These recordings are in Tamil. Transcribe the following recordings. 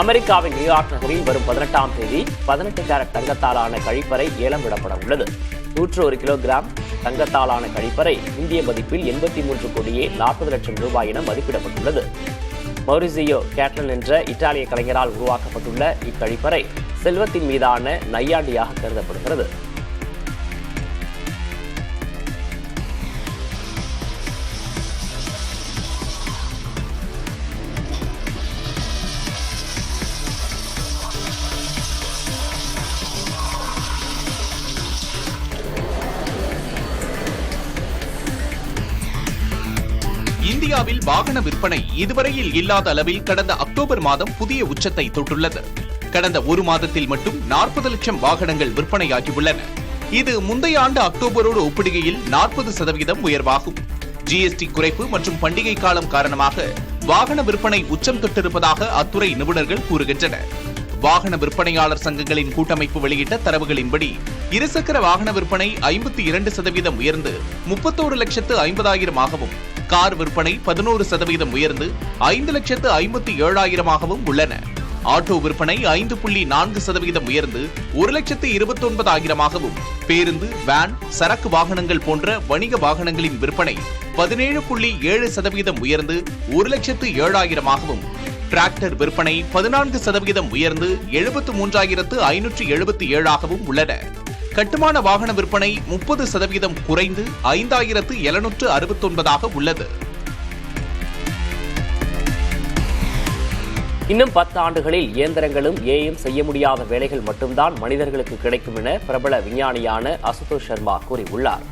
அமெரிக்காவின் நியூயார்க் நகரில் வரும் 18ஆம் தேதி 18 கேரட் தங்கத்தாலான கழிப்பறை ஏலம் விடப்பட உள்ளது. 101 கிலோகிராம் தங்கத்தாலான கழிப்பறை இந்திய மதிப்பில் 83 கோடியே 40 லட்சம் ரூபாய் என மதிப்பிடப்பட்டுள்ளது. மௌரிசியோ கேட்லன் என்ற இத்தாலிய கலைஞரால் உருவாக்கப்பட்டுள்ள இக்கழிப்பறை செல்வத்தின் மீதான நையாண்டியாக கருதப்படுகிறது. இந்தியாவில் வாகன விற்பனை இதுவரையில் இல்லாத அளவில் கடந்த அக்டோபர் மாதம் புதிய உச்சத்தை தொட்டுள்ளது. கடந்த ஒரு மாதத்தில் மட்டும் 40 லட்சம் வாகனங்கள் விற்பனையாகியுள்ளன. இது முந்தைய ஆண்டு அக்டோபரோடு ஒப்பிடுகையில் 40% உயர்வாகும். ஜிஎஸ்டி குறைப்பு மற்றும் பண்டிகை காலம் காரணமாக வாகன விற்பனை உச்சம் தொட்டிருப்பதாக அத்துறை நிபுணர்கள் கூறுகின்றனர். வாகன விற்பனையாளர் சங்கங்களின் கூட்டமைப்பு வெளியிட்ட தரவுகளின்படி இருசக்கர வாகன விற்பனை 52% உயர்ந்து 31,50,000 கார் விற்பனை 11% உயர்ந்து 5,57,000 உள்ளன. ஆட்டோ விற்பனை 5.4% உயர்ந்து 1,29,000 பேருந்து, வேன், சரக்கு வாகனங்கள் போன்ற வணிக வாகனங்களின் விற்பனை 17.7% உயர்ந்து 1,07,000 டிராக்டர் விற்பனை 14% உயர்ந்து 73,577 உள்ளன. கட்டுமான வாகன விற்பனை 30% குறைந்து 5,769 உள்ளது. இன்னும் 10 ஆண்டுகளில் இயந்திரங்களும் ஏஐயும் செய்ய முடியாத வேலைகள் மட்டும்தான் மனிதர்களுக்கு கிடைக்கும் என பிரபல விஞ்ஞானியான அசுதோஷ் சர்மா கூறியுள்ளார்.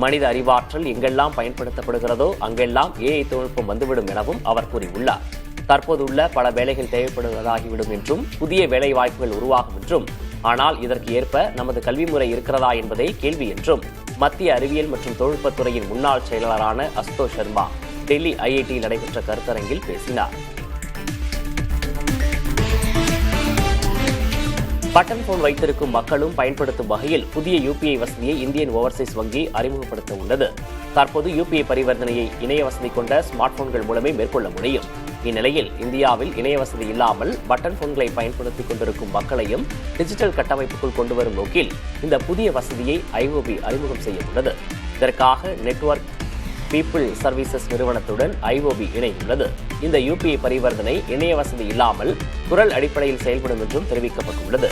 மனித அறிவாற்றல் எங்கெல்லாம் பயன்படுத்தப்படுகிறதோ அங்கெல்லாம் ஏஐ தொழில்நுட்பம் வந்துவிடும் எனவும் அவர் கூறியுள்ளார். தற்போதுள்ள பல வேலைகள் தேவைப்படுவதாகிவிடும் என்றும் புதிய வேலை வாய்ப்புகள் உருவாகும் என்றும், ஆனால் இதற்கு ஏற்ப நமது கல்வி முறை இருக்கிறதா என்பதே கேள்வி என்றும் மத்திய அறிவியல் மற்றும் தொழில்நுட்பத்துறையின் முன்னாள் செயலாளரான அசுதோஷ் சர்மா டெல்லி ஐஐடியில் நடைபெற்ற கருத்தரங்கில் பேசினார். பட்டன் போன் வைத்திருக்கும் மக்களும் பயன்படுத்தும் வகையில் புதிய யூபிஐ வசதியை இந்தியன் ஓவர்சீஸ் வங்கி அறிமுகப்படுத்த உள்ளது. தற்போது யூபிஐ பரிவர்த்தனையை இணைய வசதி கொண்ட ஸ்மார்ட் போன்கள் மூலமே மேற்கொள்ள முடியும். இந்நிலையில் இந்தியாவில் இணைய வசதி இல்லாமல் பட்டன் போன்களை பயன்படுத்திக் கொண்டிருக்கும் மக்களையும் டிஜிட்டல் கட்டமைப்புக்குள் கொண்டுவரும் நோக்கில் இந்த புதிய வசதியை ஐஓபி அறிமுகம் செய்ய உள்ளது. இதற்காக நெட்வொர்க் பீப்புள் சர்வீசஸ் நிறுவனத்துடன் ஐஓபி இணைந்துள்ளது. இந்த யூபிஐ பரிவர்த்தனை இணைய வசதி இல்லாமல் குரல் அடிப்படையில் செயல்படும் என்றும் தெரிவிக்கப்பட்டுள்ளது.